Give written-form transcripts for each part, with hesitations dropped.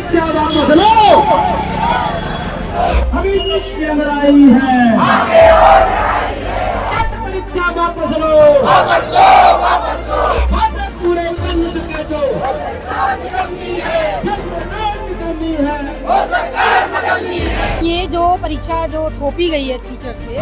परीक्षा वापस लो, अभी की लड़ाई है, परीक्षा वापस लो, पूरे संघ के जो ये जो परीक्षा जो थोपी गई है टीचर्स पे,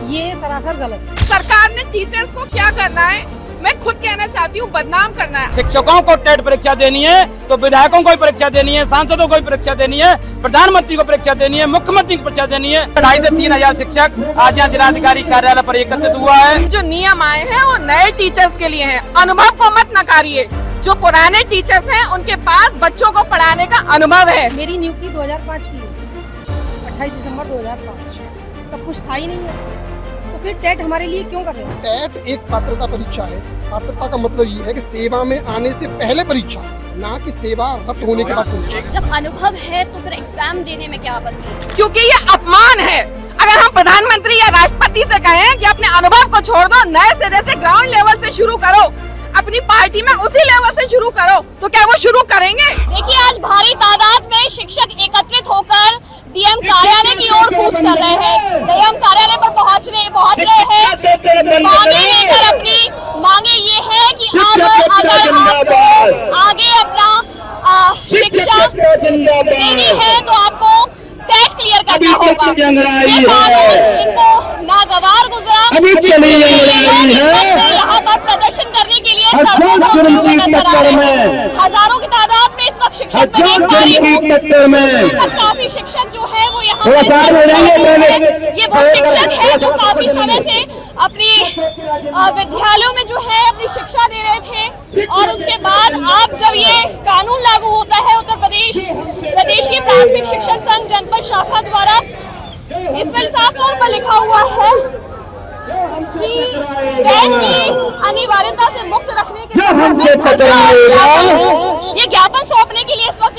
ये सरासर गलत है। सरकार ने टीचर्स को क्या करना है, मैं खुद कहना चाहती हूँ, बदनाम करना है। शिक्षकों को टेट परीक्षा देनी है तो विधायकों को भी परीक्षा देनी है, सांसदों को भी परीक्षा देनी है, प्रधानमंत्री को परीक्षा देनी है, मुख्यमंत्री को परीक्षा देनी है। 2,500 से 3,000 शिक्षक आज यहाँ जिलाधिकारी कार्यालय पर एकत्रित हुआ है। जो नियम आए हैं वो नए टीचर्स के लिए हैं, अनुभव को मत नकारिए। जो पुराने टीचर्स हैं उनके पास बच्चों को पढ़ाने का अनुभव है। मेरी नियुक्ति 2005 की है, 28 दिसंबर 2005, तब कुछ था ही नहीं है। तो फिर टेट हमारे लिए क्यों कर रहे हैं? टेट एक पात्रता परीक्षा है। पात्रता का मतलब ये है कि सेवा में आने से पहले परीक्षा, ना कि सेवा रद्द होने के बाद परीक्षा। जब अनुभव है तो फिर एग्जाम देने में क्या आपत्ति है? क्योंकि ये अपमान है। अगर हम प्रधानमंत्री या राष्ट्रपति से कहें कि अपने अनुभव को छोड़ दो, नए सिरे से ग्राउंड लेवल से शुरू करो, अपनी पार्टी में उसी लेवल से शुरू करो, तो क्या वो शुरू करेंगे? देखिए, आज भारी तादाद में शिक्षक एकत्रित होकर डीएम कार्यालय की ओर कूच कर रहे हैं। डीएम कार्यालय पर पहुंच रहे हैं मांगे लेकर। अपनी मांगे ये है कि अगर आपको आगे अपना शिक्षा देनी है तो आपको टेट क्लियर करना होगा। ये कानून इनको नागवार गुजरा। यहाँ पर प्रदर्शन करने के लिए सड़कों पर उतरे हुए नजर आ रहे हैं। हजारों की तादाद में इस वक्त शिक्षक मैं देख पा रही हूँ। काफी शिक्षक जो है वो यहाँ ये वो शिक्षक है जो काफी समय से अपनी विद्यालयों में जो है अपनी शिक्षा दे रहे थे, और उसके बाद अब जब ये कानून लागू होता है उत्तर प्रदेश की प्राथमिक शिक्षक संघ जनपद शाखा द्वारा, इसमें साफ तौर पर लिखा हुआ है कि टेट की अनिवार्यता से मुक्त रखने के ये ज्ञापन सौंपने के लिए इस वक्त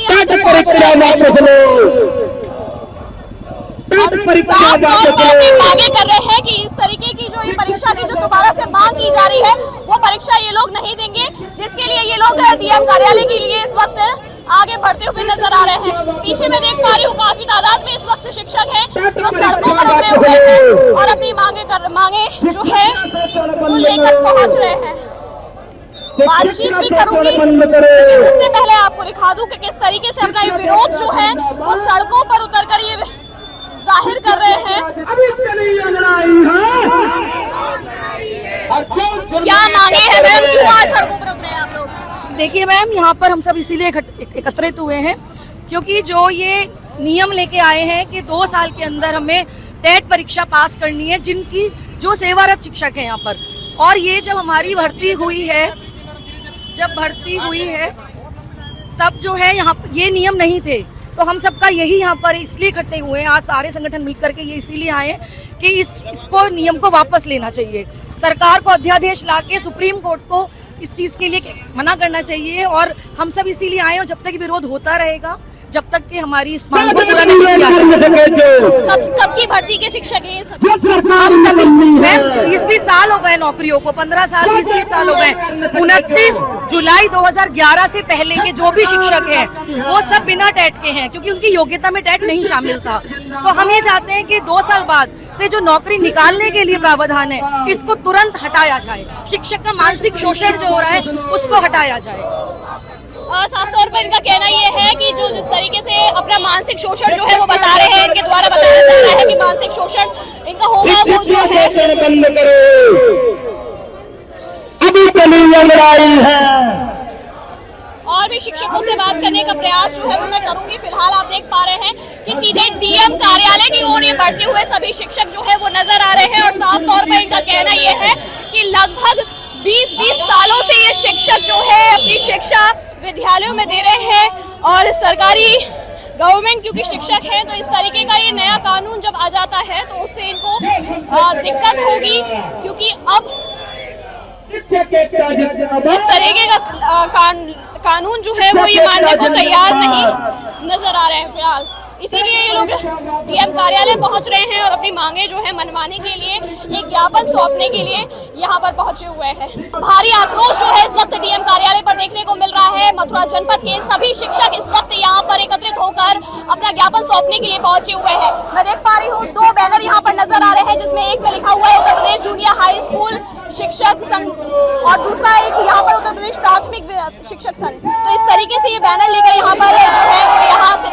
साफ तौर पर मांगे कर रहे हैं कि इस तरीके की जो ये परीक्षा की जो दोबारा से मांग की जा रही है वो परीक्षा ये लोग नहीं देंगे, जिसके लिए ये लोग डीएम कार्यालय के लिए इस वक्त आगे बढ़ते हुए नजर आ रहे हैं। पीछे मैं देख पा रही हूँ काफी तादाद में इस वक्त शिक्षक हैं जो सड़कों पर उतरे हुए हैं और अपनी मांगे जो है वो लेकर पहुंच रहे हैं। बातचीत भी करूंगी, उससे पहले आपको दिखा दूं कि किस तरीके से अपना ये विरोध जो है वो सड़कों पर उतरकर ये जाहिर कर रहे हैं। क्या मांगे हैं मैम, क्यों आज सड़कों पर उतरे हैं आप लोग? देखिए मैम, यहाँ पर हम सब इसीलिए एकत्रित हुए हैं क्योंकि जो ये नियम लेके आए हैं कि 2 साल के अंदर हमें टेट परीक्षा पास करनी है, जिनकी जो सेवारत शिक्षक है यहाँ पर, और ये जब हमारी भर्ती हुई है तब जो है यहाँ ये नियम नहीं थे, तो हम सबका यही यहाँ पर इसलिए इकट्ठे हुए हैं। आज सारे संगठन मिलकर के ये इसीलिए आए हैं कि इसको नियम को वापस लेना चाहिए, सरकार को अध्यादेश लाके सुप्रीम कोर्ट को इस चीज के लिए मना करना चाहिए, और हम सब इसीलिए आए। और जब तक विरोध होता रहेगा, जब तक कि हमारी इस मांग को पूरा नहीं किया जाएगा। कब की भर्ती के शिक्षक हैं? हम सब 20 साल हो गए नौकरियों को, 15 साल 20 साल हो गए। 29 जुलाई 2011 से पहले के जो भी शिक्षक हैं वो सब बिना टेट के हैं, क्योंकि उनकी योग्यता में टेट नहीं शामिल था। तो हम ये चाहते हैं कि 2 साल बाद से जो नौकरी निकालने के लिए प्रावधान है, इसको तुरंत हटाया जाए। शिक्षक का मानसिक शोषण जो हो रहा है उसको हटाया जाए। साफ तौर पर इनका कहना ये है कि जो जिस तरीके से अपना मानसिक शोषण जो है वो बता रहे हैं, इनके द्वारा बताया जा रहा है कि मानसिक शोषण इनका होगा वो जो है। बंद करो, अभी चली लड़ाई है। और भी शिक्षकों से बात करने का प्रयास जो है वो मैं करूंगी। फिलहाल आप देख पा रहे हैं कि सीधे डीएम कार्यालय की ओर ये बढ़ते हुए सभी शिक्षक जो है वो नजर आ रहे हैं, और साफ तौर पर इनका कहना ये है कि लगभग 20 सालों से ये शिक्षक जो है अपनी शिक्षा विद्यालयों में दे रहे हैं, और सरकारी गवर्नमेंट क्योंकि शिक्षक हैं तो इस तरीके का ये नया कानून जब आ जाता है तो उससे इनको दिक्कत होगी, क्योंकि अब इस तरीके का कानून जो है वो ये मानने को तैयार नहीं नजर आ रहे हैं फिलहाल। इसीलिए ये लोग डीएम कार्यालय पहुंच रहे हैं और अपनी मांगे जो है मनवाने के लिए, एक ज्ञापन सौंपने के लिए यहाँ पर पहुंचे हुए हैं। भारी आक्रोश जो है इस वक्त डीएम कार्यालय पर देखने को मिल रहा है। मथुरा जनपद के सभी शिक्षक इस वक्त यहाँ पर एकत्रित होकर अपना ज्ञापन सौंपने के लिए पहुंचे हुए हैं। मैं देख पा रही हूँ 2 बैनर यहाँ पर नजर आ रहे हैं, जिसमें एक पे लिखा हुआ है Uttar Pradesh junior high school शिक्षक संघ और दूसरा एक यहाँ पर उत्तर प्रदेश प्राथमिक शिक्षक संघ। तो इस तरीके से ये बैनर लेकर यहाँ पर जो है वो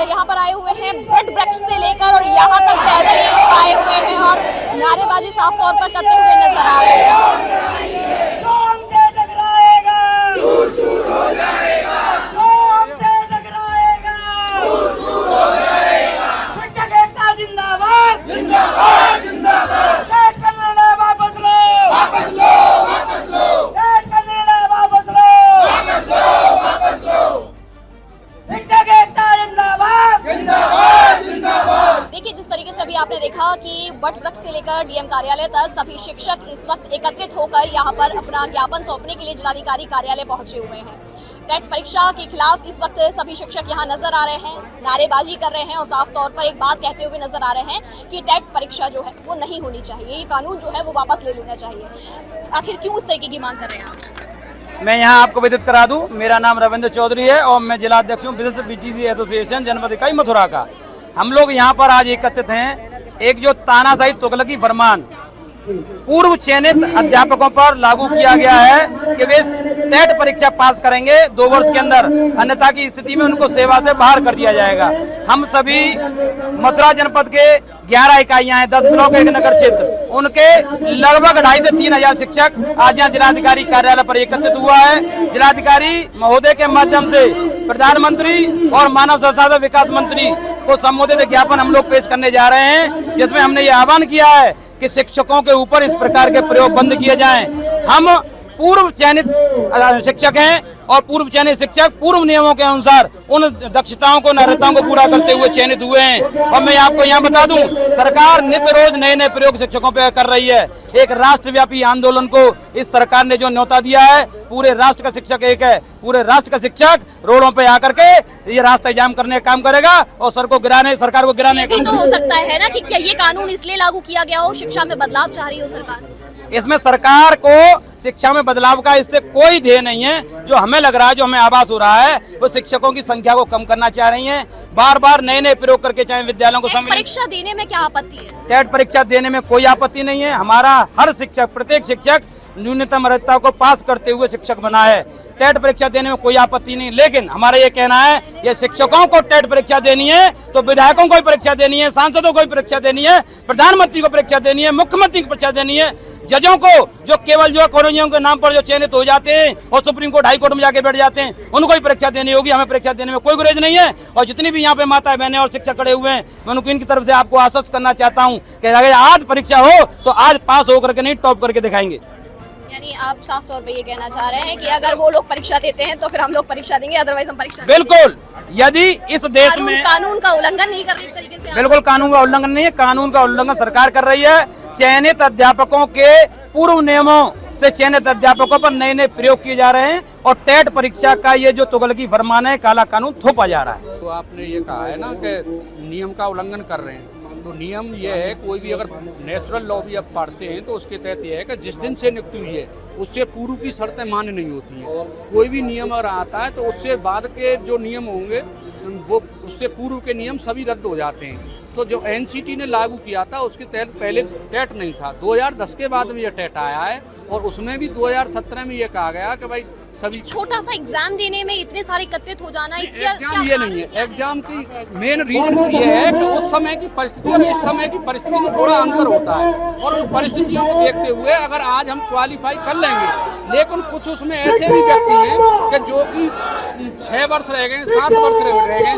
यहाँ पर आए हुए हैं, वट वृक्ष से लेकर और यहाँ तक पैदल ये लोग आए हुए हैं और नारेबाजी साफ तौर पर करते हुए नजर आ रहे हैं। देखिए, जिस तरीके से अभी आपने देखा कि वट वृक्ष से लेकर डीएम कार्यालय तक सभी शिक्षक इस वक्त एकत्रित होकर यहाँ पर अपना ज्ञापन सौंपने के लिए जिलाधिकारी कार्यालय पहुंचे हुए हैं। टेट परीक्षा के खिलाफ इस वक्त सभी शिक्षक यहाँ नजर आ रहे हैं, नारेबाजी कर रहे हैं और साफ तौर पर एक बात कहते हुए नजर आ रहे हैं कि टेट परीक्षा जो है वो नहीं होनी चाहिए, ये कानून जो है वो वापस ले लेना चाहिए। आखिर क्यों उस तरीके की मांग कर रहे हैं आप? मैं यहाँ आपको विदित करा दूं, मेरा नाम रविंद्र चौधरी है और मैं जिला अध्यक्ष हूँ विशिष्ट बीटीसी एसोसिएशन जनपद इकाई मथुरा का। हम लोग यहाँ पर आज एकत्रित हैं, एक जो तानाशाही तुगलकी फरमान पूर्व चयनित अध्यापकों पर लागू किया गया है कि वे टेट परीक्षा पास करेंगे 2 वर्ष के अंदर, अन्यथा की स्थिति में उनको सेवा से बाहर कर दिया जाएगा। हम सभी मथुरा जनपद के 11 इकाइयां हैं, 10 ब्लॉक, 1 नगर क्षेत्र, उनके लगभग 2,500 से 3,000 शिक्षक आज यहाँ जिलाधिकारी कार्यालय पर एकत्रित हुआ है। जिलाधिकारी महोदय के माध्यम से प्रधानमंत्री और मानव संसाधन विकास मंत्री को संबोधित ज्ञापन हम लोग पेश करने जा रहे हैं, जिसमें हमने ये आह्वान किया है कि शिक्षकों के ऊपर इस प्रकार के प्रयोग बंद किए जाएं। हम पूर्व चयनित शिक्षक हैं और पूर्व चयनित शिक्षक पूर्व नियमों के अनुसार उन दक्षताओं को, नागरिकताओं को पूरा करते हुए चयनित हुए हैं। और मैं आपको यहाँ बता दूं, सरकार नित्य रोज नए नए प्रयोग शिक्षकों पे कर रही है। एक राष्ट्रव्यापी आंदोलन को इस सरकार ने जो न्योता दिया है, पूरे राष्ट्र का शिक्षक एक है, पूरे राष्ट्र का शिक्षक रोडों पे आकर के ये रास्ता जाम करने का काम करेगा और सरकार को गिराने का। तो हो सकता है ना कि क्या ये कानून इसलिए लागू किया गया हो, शिक्षा में बदलाव चाह रही हो सरकार? इसमें सरकार को शिक्षा में बदलाव का इससे कोई ध्येय नहीं है। जो हमें लग रहा है, जो हमें आभास हो रहा है, वो शिक्षकों की संख्या को कम करना चाह रही हैं, बार बार नए नए प्रयोग करके चाहे विद्यालयों को परीक्षा देने में क्या आपत्ति है? टेट परीक्षा देने में कोई आपत्ति नहीं है। हमारा हर शिक्षक, प्रत्येक शिक्षक न्यूनतम अर्हता को पास करते हुए शिक्षक बना है। टेट परीक्षा देने में कोई आपत्ति नहीं, लेकिन हमारा ये कहना है, ये शिक्षकों को टेट परीक्षा देनी है तो विधायकों को परीक्षा देनी है, सांसदों को परीक्षा देनी है, प्रधानमंत्री को परीक्षा देनी है, मुख्यमंत्री को परीक्षा देनी है। जजों को जो केवल जो कॉलोनियों के नाम पर जो चयनित हो जाते हैं और सुप्रीम कोर्ट, हाई कोर्ट में जाके बैठ जाते हैं, उनको ही परीक्षा देनी होगी। हमें परीक्षा देने में कोई गुरेज नहीं है। और जितनी भी यहाँ पे माताएं, बहनें और शिक्षक खड़े हुए हैं, मैं उनको इनकी तरफ से आपको आश्वस्त करना चाहता हूँ कि अगर आज परीक्षा हो तो आज पास होकर के नहीं, टॉप करके दिखाएंगे। यानी आप साफ तौर पे ये कहना चाह रहे हैं कि अगर वो लोग परीक्षा देते हैं तो फिर हम लोग परीक्षा देंगे, अदरवाइज हम परीक्षा बिल्कुल। यदि इस देश में कानून का उल्लंघन नहीं कर रही एक तरीके से, बिल्कुल कानून का उल्लंघन नहीं है, कानून का उल्लंघन सरकार कर रही है। चयनित अध्यापकों के पूर्व नियमों से चयनित अध्यापकों पर नए नए प्रयोग किए जा रहे हैं और टेट परीक्षा का ये जो तुगलकी फरमान है, काला कानून थोपा जा रहा है। तो आपने ये कहा है ना कि नियम का उल्लंघन कर रहे हैं, तो नियम ये है, कोई भी अगर नेचुरल लॉ भी आप पढ़ते हैं तो उसके तहत ये है कि जिस दिन से नियुक्ति हुई है उससे पूर्व की शर्तें मान्य नहीं होती हैं। कोई भी नियम अगर आता है तो उससे बाद के जो नियम होंगे वो उससे पूर्व के नियम सभी रद्द हो जाते हैं। तो जो एनसीटी ने लागू किया था उसके तहत पहले टेट नहीं था, 2010 के बाद में ये टेट आया है और उसमें भी 2017 में ये कहा गया कि भाई सभी छोटा सा एग्जाम देने में इतने सारे एकत्रित हो जाना, एग्जाम ये नहीं है। एग्जाम की मेन रीजन ये है कि उस समय की परिस्थिति और इस समय की परिस्थिति में थोड़ा अंतर होता है और उन परिस्थितियों को देखते हुए अगर आज हम क्वालिफाई कर लेंगे, लेकिन कुछ उसमें ऐसे भी व्यक्ति हैं कि जो कि 6 वर्ष रह गए, 7 वर्ष रह गए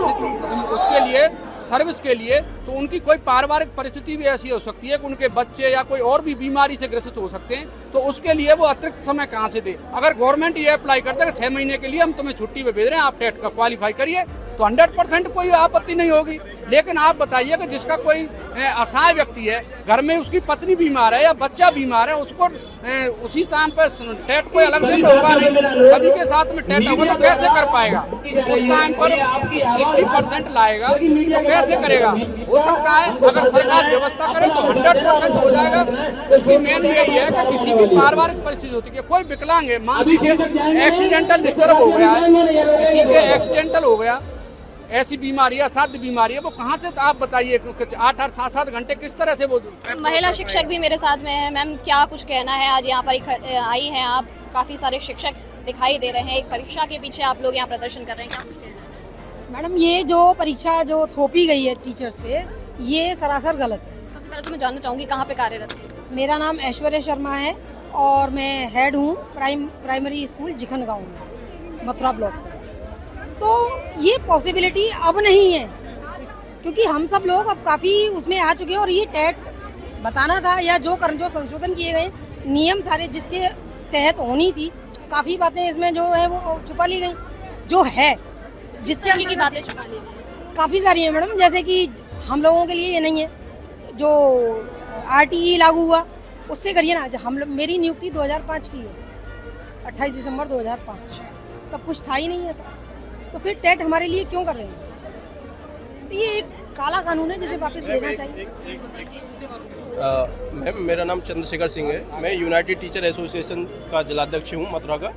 उसके लिए सर्विस के लिए, तो उनकी कोई पारिवारिक परिस्थिति भी ऐसी हो सकती है कि उनके बच्चे या कोई और भी बीमारी से ग्रसित हो सकते हैं, तो उसके लिए वो अतिरिक्त समय कहाँ से दे। अगर गवर्नमेंट ये अप्लाई करता है कि 6 महीने के लिए हम तुम्हें छुट्टी पे भेज रहे हैं, आप टेट का क्वालिफाई करिए, तो 100% कोई आपत्ति नहीं होगी। लेकिन आप बताइए कि जिसका कोई असहाय व्यक्ति है, घर में उसकी पत्नी बीमार है या बच्चा बीमार है, उसको उसी टाइम पर टेट कोई अलग से होगा नहीं, सभी के साथ में टेट होगा तो कैसे कर पाएगा? उस टाइम पर 60% लाएगा तो कैसे करेगा? हो सकता है अगर सरकार व्यवस्था करे तो 100% हो जाएगा। उसकी मेन यही है कि किसी की पारिवारिक परिस्थिति होती है, कोई विकलांग है, मान लीजिए एक्सीडेंटल डिस्टर्ब हो गया है, किसी के एक्सीडेंटल हो गया, ऐसी बीमारी है, असाध्य बीमारी है, वो कहाँ से आप बताइए 8-8, 7-7 घंटे किस तरह से वो महिला शिक्षक भी मेरे साथ में है। मैम क्या कुछ कहना है, आज यहाँ पर आई हैं आप, काफी सारे शिक्षक दिखाई दे रहे हैं, एक परीक्षा के पीछे आप लोग यहाँ प्रदर्शन कर रहे हैं, क्या कुछ कहना है? मैडम ये जो परीक्षा जो थोपी गई है टीचर्स पे, ये सरासर गलत है। सबसे पहले तो मैं जानना चाहूंगी कहाँ पे कार्यरत है? मेरा नाम ऐश्वर्या शर्मा है और मैं हेड हूँ प्राइमरी स्कूल जिखन गाँव में, मथुरा ब्लॉक में। तो ये पॉसिबिलिटी अब नहीं है, क्योंकि हम सब लोग अब काफ़ी उसमें आ चुके हैं और ये टेट बताना था या जो संशोधन किए गए नियम सारे जिसके तहत होनी थी, काफ़ी बातें इसमें जो है वो छुपा ली गई, जो है जिसके अंदर की बातें छुपा ली गई। काफ़ी सारी है मैडम, जैसे कि हम लोगों के लिए ये नहीं है, जो RTE लागू हुआ उससे करिए ना। हम लोग, मेरी नियुक्ति 2005 की है, 28 दिसंबर 2005, तब कुछ था ही नहीं ऐसा, तो फिर टेट हमारे लिए क्यों कर रहे हैं? तो ये एक काला कानून है जिसे वापस लेना चाहिए। मैम मेरा नाम चंद्रशेखर सिंह है, मैं यूनाइटेड टीचर एसोसिएशन का जिलाध्यक्ष हूँ मथुरा का।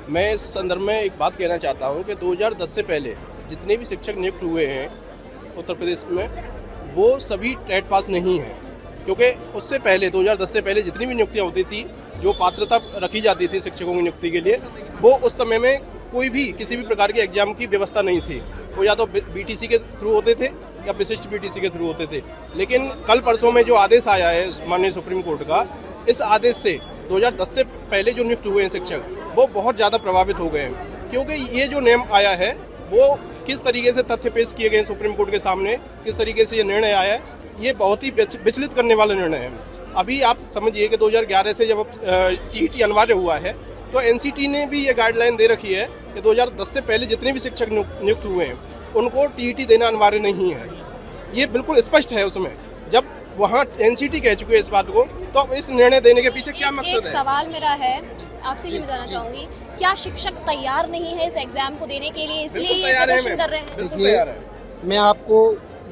मैं इस संदर्भ में एक बात कहना चाहता हूँ कि 2010 से पहले जितने भी शिक्षक नियुक्त हुए हैं उत्तर प्रदेश में, वो सभी टेट पास नहीं हैं, क्योंकि उससे पहले 2010 से पहले जितनी भी नियुक्तियाँ होती थी, जो पात्रता रखी जाती थी शिक्षकों की नियुक्ति के लिए, वो उस समय में कोई भी किसी भी प्रकार के एग्जाम की व्यवस्था नहीं थी। वो या तो BTC के थ्रू होते थे या विशिष्ट BTC के थ्रू होते थे। लेकिन कल परसों में जो आदेश आया है माननीय सुप्रीम कोर्ट का, इस आदेश से 2010 से पहले जो नियुक्त हुए हैं शिक्षक, वो बहुत ज़्यादा प्रभावित हो गए हैं, क्योंकि ये जो नियम आया है वो किस तरीके से तथ्य पेश किए गए सुप्रीम कोर्ट के सामने, किस तरीके से ये निर्णय आया है, ये बहुत ही विचलित करने वाला निर्णय है। अभी आप समझिए कि 2011 से जब TET अनिवार्य हुआ है, तो NCT ने भी ये गाइडलाइन दे रखी है कि 2010 से पहले जितने भी शिक्षक नियुक्त हुए हैं उनको TET देना अनिवार्य नहीं है। ये बिल्कुल स्पष्ट है उसमें। जब वहाँ NCT कह चुके हैं इस बात को, तो अब इस निर्णय देने के पीछे क्या मकसद है? एक सवाल मेरा है आपसे, ये मैं जानना चाहूंगी, क्या शिक्षक तैयार नहीं है इस एग्जाम को देने के लिए, इसलिए ये प्रदर्शन कर रहे हैं? देखिए, मैं आपको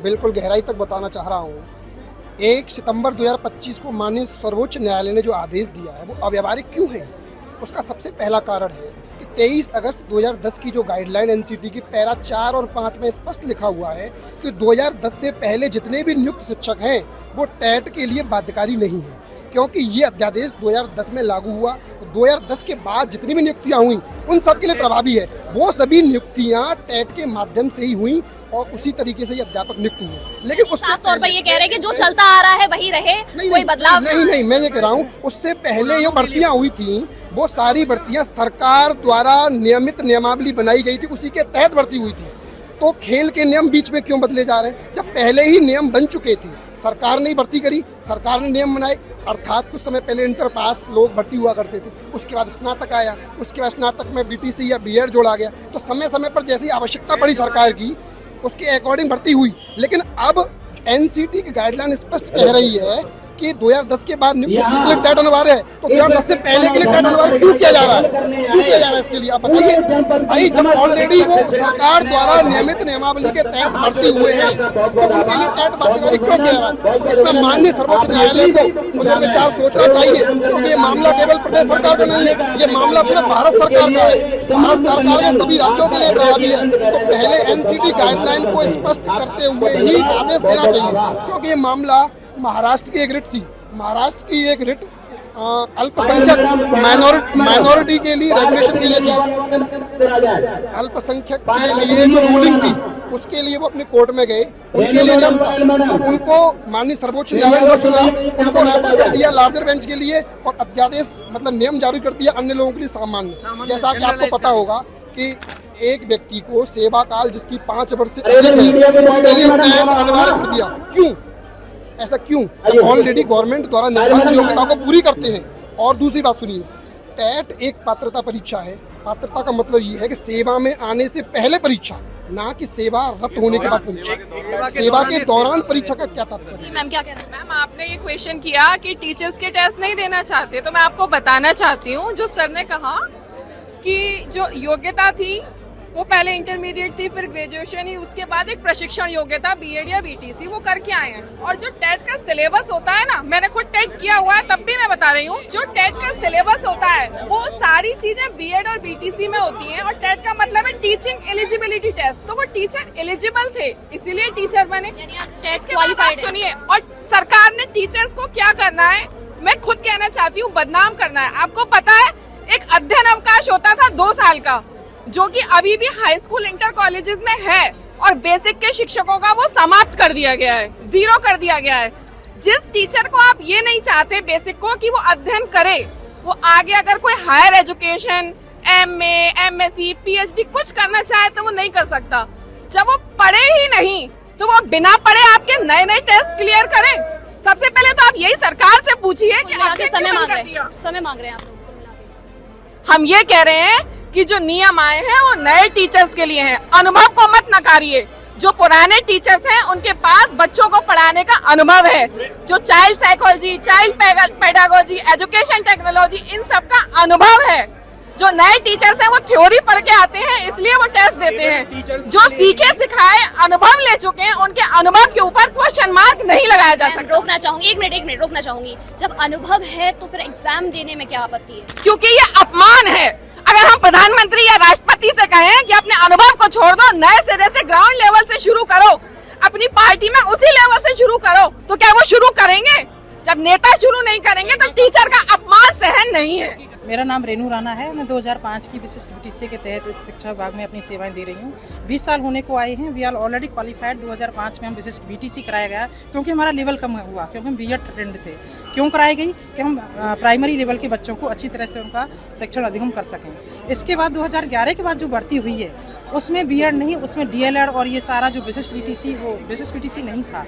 बिल्कुल गहराई तक बताना चाह रहा हूँ। 1 सितंबर 2025 को माननीय सर्वोच्च न्यायालय ने जो आदेश दिया है वो अव्यावहारिक क्यों है? उसका सबसे पहला कारण है कि 23 अगस्त 2010 की जो गाइडलाइन NCT की पैरा 4 और 5 में स्पष्ट लिखा हुआ है कि 2010 से पहले जितने भी नियुक्त शिक्षक हैं वो टेट के लिए बाध्यकारी नहीं है, क्योंकि ये अध्यादेश 2010 में लागू हुआ। 2010 के बाद जितनी भी नियुक्तियां हुई उन सब के लिए प्रभावी है। वो सभी नियुक्तियां टेट के माध्यम से ही हुई और उसी तरीके से ये अध्यापक नियुक्त हुए। लेकिन उस साफ तौर पर ये कह रहे हैं कि जो चलता आ रहा है वही रहे, कोई बदलाव नहीं, मैं ये कह रहा हूँ उससे पहले जो भर्तियां हुई थी वो सारी भर्तियां सरकार द्वारा नियमित नियमावली बनाई गई थी, उसी के तहत भर्ती हुई थी। तो खेल के नियम बीच में क्यों बदले जा रहे हैं, जब पहले ही नियम बन चुके थे? सरकार ने भर्ती करी, सरकार ने नियम बनाए, अर्थात कुछ समय पहले इंटर पास लोग भर्ती हुआ करते थे, उसके बाद स्नातक आया, उसके बाद स्नातक में BTC या B.Ed जोड़ा गया, तो समय समय पर जैसी आवश्यकता पड़ी सरकार की उसके अकॉर्डिंग भर्ती हुई। लेकिन अब NCT की गाइडलाइन स्पष्ट कह रही है कि 2010 के बाद नियुक्त शिक्षक के लिए टेट अनिवार्य है, तो 2010 से पहले के लिए टेट अनिवार्य क्यों किया जा रहा है? क्यों किया जा रहा है इसके लिए आप बताइए भाई। जब ऑलरेडी वो सरकार द्वारा नियमित नियमावली के तहत भर्ती हुए हैं तो उनके लिए टेट बाध्यकारी क्यों किया जा रहा है? इसमें माननीय सर्वोच्च न्यायालय को पुनर्विचार सोचना चाहिए, क्योंकि ये मामला केवल प्रदेश सरकार का नहीं है, ये मामला पूरे भारत सरकार का है। भारत सरकार के सभी राज्यों के लिए प्रभावी है। तो पहले NCT गाइडलाइन को स्पष्ट करते हुए ही आदेश देना चाहिए, क्योंकि ये मामला महाराष्ट्र की एक रिट थी। महाराष्ट्र की एक रिट अल्पसंख्यक माइनॉरिटी के लिए रेगुलेशन के लिए थी। अल्पसंख्यक के लिए जो रूलिंग थी उसके लिए वो अपने कोर्ट में गए, उनके लिए उनको माननीय सर्वोच्च न्यायालय ने सुना, उनको रेफर कर दिया लार्जर बेंच के लिए और अध्यादेश मतलब नियम जारी कर दिया अन्य लोगों के लिए सामान्य। जैसा कि आपको पता होगा कि एक व्यक्ति को सेवा काल जिसकी 5 वर्ष से अधिक है अनिवार्य कर दिया। क्यों ऐसा क्यों? ऑलरेडी गवर्नमेंट द्वारा निर्धारित योग्यता को पूरी करते हैं। और दूसरी बात सुनिए, टेट एक पात्रता परीक्षा है। पात्रता का मतलब ये है कि सेवा में आने से पहले परीक्षा, ना कि सेवा रद्द होने के बाद परीक्षा। सेवा के दौरान परीक्षा का क्या तात्पर्य? मैम क्या कह रहे हैं? मैम आपने ये क्वेश्चन किया कि टीचर्स के टेस्ट नहीं देना चाहते, तो मैं आपको बताना चाहती हूँ जो सर ने कहा कि जो योग्यता थी वो पहले इंटरमीडिएट थी, फिर ग्रेजुएशन ही, उसके बाद एक प्रशिक्षण योग्यता बीएड या बीटीसी वो करके आए हैं। और जो टेट का सिलेबस होता है ना, मैंने खुद टेट किया हुआ है, तब भी मैं बता रही हूँ, जो टेट का सिलेबस होता है वो सारी चीजें बीएड और बीटीसी में होती हैं। और टेट का मतलब है टीचिंग एलिजिबिलिटी टेस्ट, तो वो टीचर एलिजिबल थे इसीलिए टीचर बने। TET qualified. सुनिए, और सरकार ने टीचर्स को क्या करना है, मैं खुद कहना चाहती हूँ, बदनाम करना है। आपको पता है एक अध्ययन अवकाश होता था 2 साल का, जो कि अभी भी हाई स्कूल इंटर कॉलेजेस में है, और बेसिक के शिक्षकों का वो समाप्त कर दिया गया है, 0 कर दिया गया है। जिस टीचर को आप ये नहीं चाहते बेसिक को कि वो अध्ययन करे, वो आगे अगर कोई higher education MA, MSc, PhD कुछ करना चाहे तो वो नहीं कर सकता। जब वो पढ़े ही नहीं तो वो बिना पढ़े आपके नए नए टेस्ट क्लियर करें। सबसे पहले तो आप यही सरकार से पूछिए कि आगे समय मांग रहे हैं, समय मांग रहे हैं आप लोग। हम ये कह रहे हैं कि जो नियम आए हैं वो नए टीचर्स के लिए हैं, अनुभव को मत नकारिए। जो पुराने टीचर्स हैं उनके पास बच्चों को पढ़ाने का अनुभव है, जो child psychology, child pedagogy, education technology, इन सब का अनुभव है। जो नए टीचर्स हैं वो थ्योरी पढ़ के आते हैं, इसलिए वो टेस्ट देते हैं। जो सीखे सिखाए अनुभव ले चुके हैं, उनके अनुभव के ऊपर क्वेश्चन मार्क नहीं लगाया जा सकता। रोकना चाहूंगी, एक मिनट रोकना चाहूंगी। जब अनुभव है तो फिर एग्जाम देने में क्या आपत्ति है? क्योंकि ये अपमान है। अगर हम प्रधानमंत्री या राष्ट्रपति से कहें कि अपने अनुभव को छोड़ दो, नए सिरे से ग्राउंड लेवल से शुरू करो, अपनी पार्टी में उसी लेवल से शुरू करो, तो क्या वो शुरू करेंगे? जब नेता शुरू नहीं करेंगे तो टीचर का अपमान सहन नहीं है। मेरा नाम रेनू राणा है। मैं 2005 की विशिष्ट बीटीसी के तहत इस शिक्षा विभाग में अपनी सेवाएं दे रही हूँ। 20 साल होने को आए हैं। We are already qualified. 2005 में हम विशिष्ट बीटीसी कराया गया क्योंकि हमारा लेवल कम हुआ, क्योंकि हम बीएड ट्रेंड थे। क्यों कराई गई कि हम प्राइमरी लेवल के बच्चों को अच्छी तरह से उनका शिक्षण अधिगम कर सकें। इसके बाद 2011 के बाद जो भर्ती हुई है उसमें बीएड नहीं, उसमें डीएलएड और ये सारा जो विशिष्ट बीटीसी, वो विशिष्ट बीटीसी नहीं था।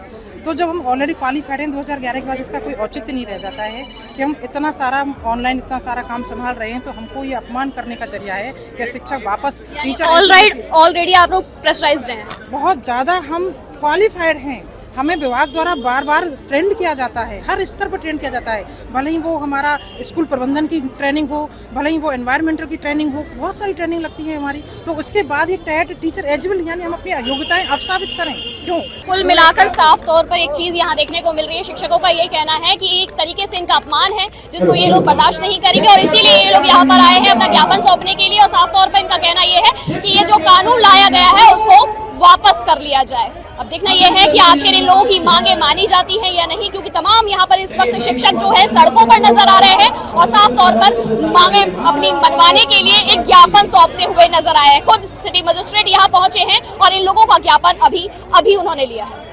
तो जब हम ऑलरेडी क्वालिफाइड हैं 2011 के बाद, इसका कोई औचित्य नहीं रह जाता है कि हम इतना सारा ऑनलाइन इतना सारा काम संभाल रहे हैं, तो हमको ये अपमान करने का जरिया है कि शिक्षक वापस टीचर ऑलरेडी आप लोग प्रेशराइज्ड हैं। बहुत ज़्यादा हम क्वालिफाइड हैं। हमें विभाग द्वारा बार बार ट्रेंड किया जाता है, हर स्तर पर ट्रेंड किया जाता है, भले ही वो हमारा स्कूल प्रबंधन की ट्रेनिंग हो, भले ही वो एनवायरमेंटल की ट्रेनिंग हो, बहुत सारी ट्रेनिंग लगती है हमारी। तो उसके बाद ये टेट टीचर एलिजिबल, यानी हम अपनी योग्यताएं अब साबित करें। क्यों? कुल मिलाकर साफ तौर पर एक चीज यहाँ देखने को मिल रही है, शिक्षकों का ये कहना है कि एक तरीके से इनका अपमान है जिसको ये लोग बर्दाश्त नहीं करेंगे, और इसीलिए ये लोग यहाँ पर आए हैं अपना ज्ञापन सौंपने के लिए। और साफ तौर पर इनका कहना ये है कि ये जो कानून लाया गया है उसको वापस कर लिया जाए। अब देखना यह है कि आखिर इन लोगों की मांगे मानी जाती हैं या नहीं, क्योंकि तमाम यहाँ पर इस वक्त शिक्षक जो है सड़कों पर नजर आ रहे हैं और साफ तौर पर मांगे अपनी मनवाने के लिए एक ज्ञापन सौंपते हुए नजर आए हैं। खुद सिटी मजिस्ट्रेट यहाँ पहुंचे हैं और इन लोगों का ज्ञापन अभी उन्होंने लिया है।